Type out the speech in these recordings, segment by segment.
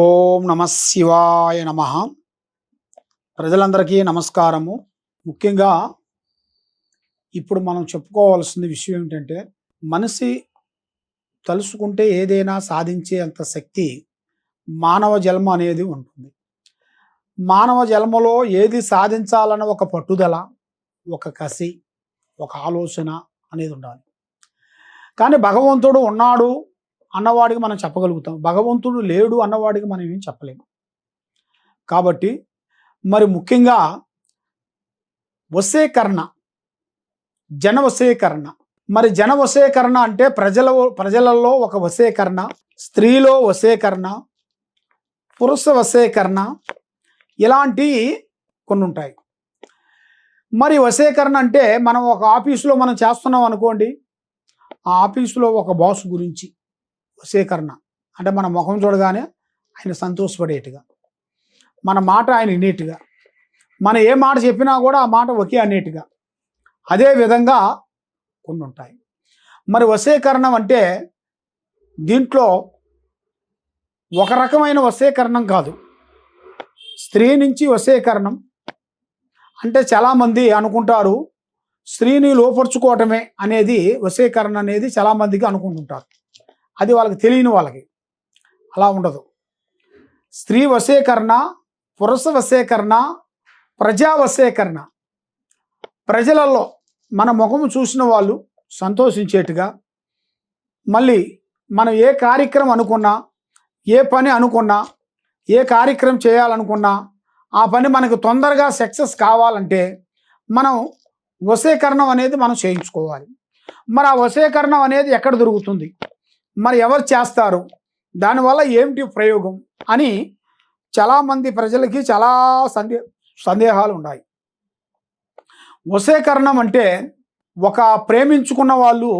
ఓం నమ శివాయ నమ. ప్రజలందరికీ నమస్కారము. ముఖ్యంగా ఇప్పుడు మనం చెప్పుకోవాల్సిన విషయం ఏంటంటే, మనిషి తలుసుకుంటే ఏదైనా సాధించే అంత శక్తి మానవ జన్మ అనేది ఉంటుంది. మానవ జన్మలో ఏది సాధించాలన్న ఒక పట్టుదల, ఒక కసి, ఒక ఆలోచన అనేది ఉండాలి. కానీ భగవంతుడు ఉన్నాడు అన్నవాడికి మనం చెప్పగలుగుతాం, భగవంతుడు లేడు అన్నవాడికి మనం ఏం చెప్పలేము. కాబట్టి మరి ముఖ్యంగా వశీకరణ, జన వశీకరణ. మరి జన వశీకరణ అంటే ప్రజలలో ఒక వశీకరణ, స్త్రీలో వశీకరణ, పురుష వశీకరణ, ఇలాంటి కొన్ని ఉంటాయి. మరి వశీకరణ అంటే మనం ఒక ఆఫీసులో మనం చేస్తున్నాం అనుకోండి, ఆ ఆఫీసులో ఒక బాస్ గురించి వశీకరణ అంటే మన ముఖం చూడగానే ఆయన సంతోషపడేట్టుగా, మన మాట ఆయన వినేట్టుగా, మనం ఏ మాట చెప్పినా కూడా ఆ మాట ఒకే అనేట్టుగా, అదే విధంగా కొన్ని ఉంటాయి. మరి వశీకరణం అంటే దీంట్లో ఒక రకమైన వశీకరణం కాదు. స్త్రీ నుంచి వశీకరణం అంటే చాలామంది అనుకుంటారు స్త్రీని లోపరుచుకోవటమే అనేది వశీకరణ అనేది చాలామందికి అనుకుంటుంటారు. అది వాళ్ళకి తెలియని వాళ్ళకి. అలా ఉండదు. స్త్రీ వశీకరణ, పురుష వశీకరణ, ప్రజా వశీకరణ. ప్రజలలో మన ముఖము చూసిన వాళ్ళు సంతోషించేట్టుగా, మళ్ళీ మనం ఏ కార్యక్రమం అనుకున్నా, ఏ పని అనుకున్నా, ఏ కార్యక్రమం చేయాలనుకున్నా ఆ పని మనకు తొందరగా సక్సెస్ కావాలంటే మనం వశీకరణం అనేది మనం చేయించుకోవాలి. మరి ఆ వశీకరణం అనేది ఎక్కడ దొరుకుతుంది, మరి ఎవరు చేస్తారు, దానివల్ల ఏమిటి ప్రయోగం అని చాలామంది ప్రజలకి చాలా సందేహాలు ఉన్నాయి. వశీకరణం అంటే ఒక ప్రేమించుకున్న వాళ్ళు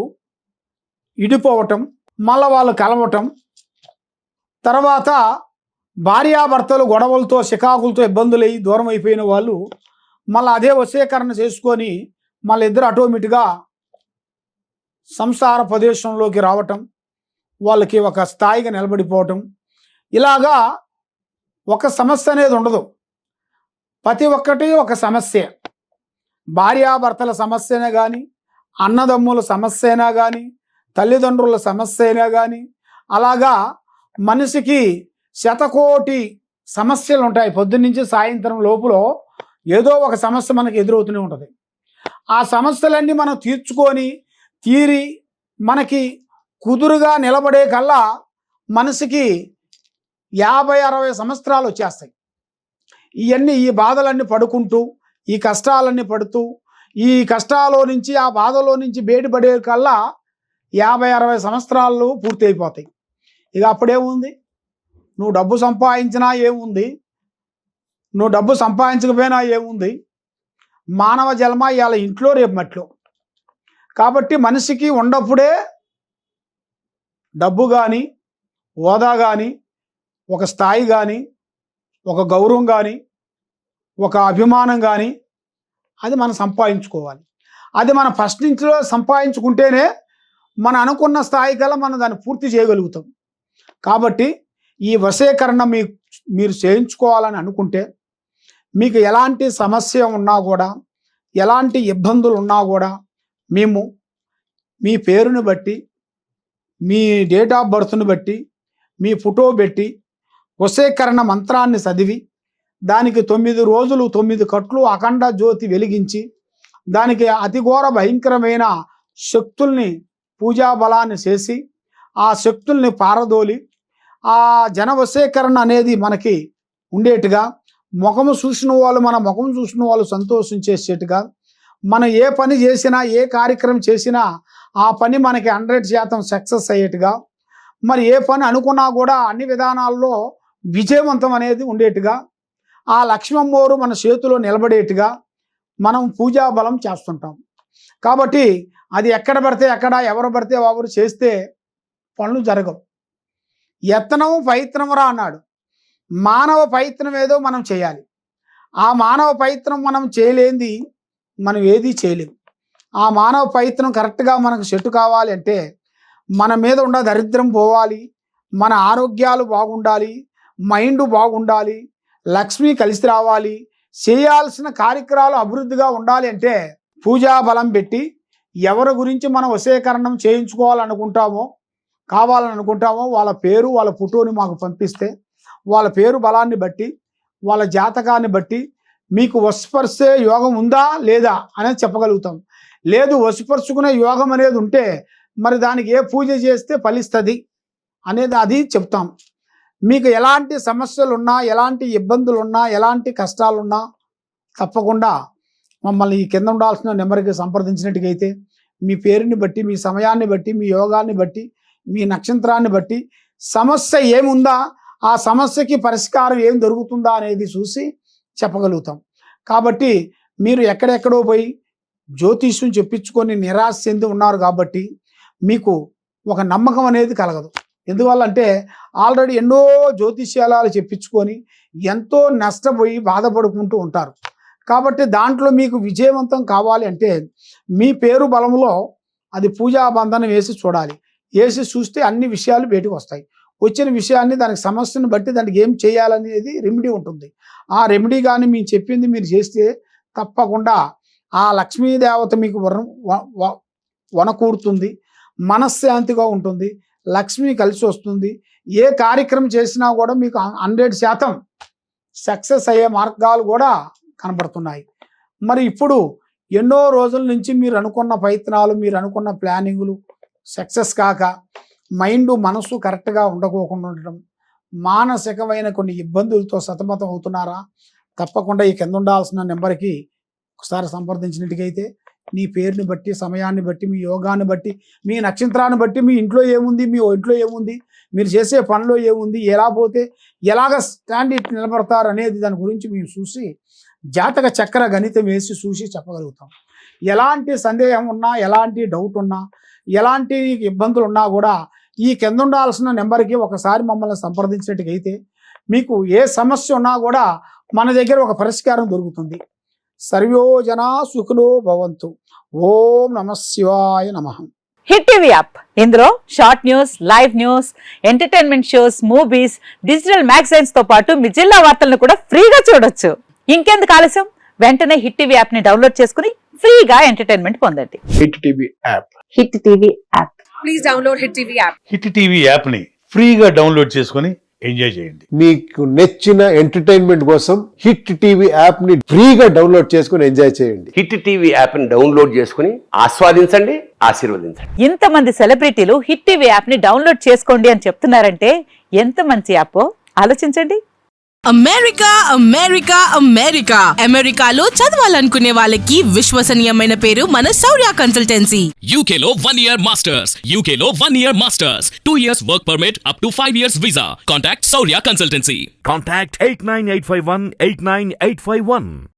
ఇడిపోవటం, మళ్ళీ వాళ్ళు కలవటం, తర్వాత భార్యాభర్తలు గొడవలతో చికాకులతో ఇబ్బందులు అయ్యి దూరం అయిపోయిన వాళ్ళు మళ్ళీ అదే వశీకరణ చేసుకొని మళ్ళీ ఇద్దరు ఆటోమేటిక్గా సంసార ప్రదేశంలోకి రావటం, వాళ్ళకి ఒక స్థాయిగా నిలబడిపోవటం. ఇలాగా ఒక సమస్య అనేది ఉండదు. ప్రతి ఒక్కటి ఒక సమస్య. భార్యాభర్తల సమస్య అయినా కానీ, అన్నదమ్ముల సమస్య అయినా కానీ, తల్లిదండ్రుల సమస్య అయినా కానీ, అలాగా మనిషికి శతకోటి సమస్యలు ఉంటాయి. పొద్దున్నుంచి సాయంత్రం లోపల ఏదో ఒక సమస్య మనకి ఎదురవుతూనే ఉంటుంది. ఆ సమస్యలన్నీ మనం తీరి మనకి కుదురుగా నిలబడే కల్లా మనిషికి 50-60 సంవత్సరాలు వచ్చేస్తాయి. ఈ బాధలన్నీ పడుకుంటూ, ఈ కష్టాలన్నీ పడుతూ, ఈ కష్టాల్లో నుంచి ఆ బాధలో నుంచి బయటపడే కల్లా 50-60 సంవత్సరాలు పూర్తి అయిపోతాయి. ఇక అప్పుడేముంది, నువ్వు డబ్బు సంపాదించినా ఏముంది, నువ్వు డబ్బు సంపాదించకపోయినా ఏముంది, మానవ జన్మ ఇవాళ ఇంట్లో రేపు మట్లో. కాబట్టి మనిషికి ఉన్నప్పుడే డబ్బు కానీ, హోదా కానీ, ఒక స్థాయి కానీ, ఒక గౌరవం కానీ, ఒక అభిమానం కానీ అది మనం సంపాదించుకోవాలి. అది మనం ఫస్ట్ నుంచి సంపాదించుకుంటేనే మనం అనుకున్న స్థాయి కల్లా మనం దాన్ని పూర్తి చేయగలుగుతాం. కాబట్టి ఈ వశీకరణ మీరు చేయించుకోవాలని అనుకుంటే, మీకు ఎలాంటి సమస్య ఉన్నా కూడా, ఎలాంటి ఇబ్బందులు ఉన్నా కూడా, మేము మీ పేరుని బట్టి, మీ డేట్ ఆఫ్ బర్త్ని బట్టి, మీ ఫోటో పెట్టి వశీకరణ మంత్రాన్ని చదివి, దానికి 9 రోజులు 9 కట్లు అఖండ జ్యోతి వెలిగించి, దానికి అతిఘోర భయంకరమైన శక్తుల్ని పూజా బలాన్ని చేసి, ఆ శక్తుల్ని పారదోలి, ఆ జన వశీకరణ అనేది మనకి ఉండేట్టుగా, ముఖము చూసిన వాళ్ళు మన ముఖం చూసిన వాళ్ళు సంతోషించేసేట్టుగా, మనం ఏ పని చేసినా, ఏ కార్యక్రమం చేసినా ఆ పని మనకి 100% సక్సెస్ అయ్యేట్టుగా, మరి ఏ పని అనుకున్నా కూడా అన్ని విధానాల్లో విజయవంతం అనేది ఉండేట్టుగా, ఆ లక్ష్మమ్మోరు మన చేతిలో నిలబడేట్టుగా మనం పూజా బలం చేస్తుంటాం. కాబట్టి అది ఎక్కడ పడితే ఎక్కడ, ఎవరు పడితే ఎవరు చేస్తే పనులు జరగవు. యత్నం ప్రయత్నమురా అన్నాడు. మానవ ప్రయత్నం ఏదో మనం చేయాలి. ఆ మానవ ప్రయత్నం మనం చేయలేంది మనం ఏది చేయలేము. ఆ మానవ ప్రయత్నం కరెక్ట్గా మనకు సెట్ కావాలి అంటే మన మీద ఉన్న దరిద్రం పోవాలి, మన ఆరోగ్యాలు బాగుండాలి, మైండ్ బాగుండాలి, లక్ష్మి కలిసి రావాలి, చేయాల్సిన కార్యక్రమాలు అభివృద్ధిగా ఉండాలి అంటే పూజా బలం పెట్టి ఎవరి గురించి మనం వశీకరణం చేయించుకోవాలనుకుంటామో కావాలనుకుంటామో వాళ్ళ పేరు వాళ్ళ ఫోటోని మాకు పంపిస్తే వాళ్ళ పేరు బలాన్ని బట్టి వాళ్ళ జాతకాన్ని బట్టి మీకు వశపరిచే యోగం ఉందా లేదా అనేది చెప్పగలుగుతాం. లేదు వశపరుచుకునే యోగం అనేది ఉంటే మరి దానికి ఏ పూజ చేస్తే ఫలిస్తుంది అనేది అది చెప్తాం. మీకు ఎలాంటి సమస్యలు ఉన్నా, ఎలాంటి ఇబ్బందులు ఉన్నా, ఎలాంటి కష్టాలున్నా తప్పకుండా మమ్మల్ని ఈ కింద ఉండాల్సిన నెంబర్కి సంప్రదించినట్టుగైతే మీ పేరుని బట్టి, మీ సమయాన్ని బట్టి, మీ యోగాన్ని బట్టి, మీ నక్షత్రాన్ని బట్టి సమస్య ఏముందా, ఆ సమస్యకి పరిష్కారం ఏం దొరుకుతుందా అనేది చూసి చెప్పగలుగుతాం. కాబట్టి మీరు ఎక్కడెక్కడో పోయి జ్యోతిష్యం చెప్పించుకొని నిరాశ చెంది ఉన్నారు కాబట్టి మీకు ఒక నమ్మకం అనేది కలగదు. ఎందువల్ల అంటే ఆల్రెడీ ఎన్నో జ్యోతిష్యాలు చెప్పించుకొని ఎంతో నష్టపోయి బాధపడుకుంటూ ఉంటారు. కాబట్టి దాంట్లో మీకు విజయవంతం కావాలి అంటే మీ పేరు బలంలో అది పూజా బంధనం వేసి చూడాలి. వేసి చూస్తే అన్ని విషయాలు బయటకు వస్తాయి. వచ్చిన విషయాన్ని దానికి సమస్యను బట్టి దానికి ఏం చేయాలనేది రెమెడీ ఉంటుంది. ఆ రెమెడీ కానీ మీరు చెప్పింది మీరు చేస్తే తప్పకుండా ఆ లక్ష్మీదేవత మీకు వనకూడుతుంది, మనశ్శాంతిగా ఉంటుంది, లక్ష్మి కలిసి వస్తుంది. ఏ కార్యక్రమం చేసినా కూడా మీకు 100% సక్సెస్ అయ్యే మార్గాలు కూడా కనబడుతున్నాయి. మరి ఇప్పుడు ఎన్నో రోజుల నుంచి మీరు అనుకున్న ప్రయత్నాలు, మీరు అనుకున్న ప్లానింగులు సక్సెస్ కాక మైండ్ మనసు కరెక్ట్గా ఉండకోకుండా ఉండటం, మానసికమైన కొన్ని ఇబ్బందులతో సతమతం అవుతున్నారా? తప్పకుండా ఈ కింద ఉండాల్సిన నెంబర్కి ఒకసారి సంప్రదించినట్టుగైతే మీ పేరుని బట్టి, సమయాన్ని బట్టి, మీ యోగాన్ని బట్టి, మీ నక్షత్రాన్ని బట్టి, మీ ఇంట్లో ఏముంది, మీ ఇంట్లో ఏముంది, మీరు చేసే పనిలో ఏముంది, ఎలా పోతే ఎలాగ స్టాండ్ నిలబడతారు అనేది దాని గురించి మేము చూసి జాతక చక్ర గణితం వేసి చూసి చెప్పగలుగుతాం. ఎలాంటి సందేహం ఉన్నా, ఎలాంటి డౌట్ ఉన్నా, ఎలాంటి ఇబ్బందులు ఉన్నా కూడా ఈ కింద ఉండాల్సిన నెంబర్కి ఒకసారి మమ్మల్ని సంప్రదించినట్టుగైతే మీకు ఏ సమస్య ఉన్నా కూడా మన దగ్గర ఒక పరిష్కారం దొరుకుతుంది. సర్వో జనా సుఖినో భవంతు. ఓం నమః శివాయ నమః. హిట్ టీవీ యాప్, ఇందులో short news, live news, entertainment shows, movies, digital magazines తో పాటు మీ జిల్లా వార్తలను కూడా ఫ్రీగా చూడొచ్చు. ఇంకెందుకు ఆలస్యం, వెంటనే హిట్ టీవీ యాప్ ని డౌన్లోడ్ చేసుకుని ఫ్రీగా ఎంటర్టైన్మెంట్ పొందండి. Hit TV app. Hit TV app. Please download hit TV app. Hit TV app ని ఫ్రీగా డౌన్లోడ్ చేసుకొని ఎంజాయ్ చేయండి. మీకు నచ్చిన ఎంటర్టైన్మెంట్ కోసం హిట్ టీవీ యాప్ ని ఫ్రీగా డౌన్లోడ్ చేసుకొని ఎంజాయ్ చేయండి. హిట్ టీవీ యాప్ ని డౌన్లోడ్ చేసుకుని ఆస్వాదించండి, ఆశీర్వదించండి. ఇంతమంది సెలబ్రిటీలు హిట్ టీవీ యాప్ ని డౌన్లోడ్ చేసుకోండి అని చెప్తున్నారంటే ఎంత మంచి యాప్ ఆలోచించండి. అమెరికా అమెరికా అమెరికా అమెరికాలో చదవాలనుకునే వాళ్ళకి విశ్వసనీయమైన పేరు మన శౌర్య కన్సల్టెన్సీ. UK లో 1 year masters. UK లో 1 year masters. 2 years work permit up to 5 years visa. Contact Saurya Consultancy. Contact 89851 89851.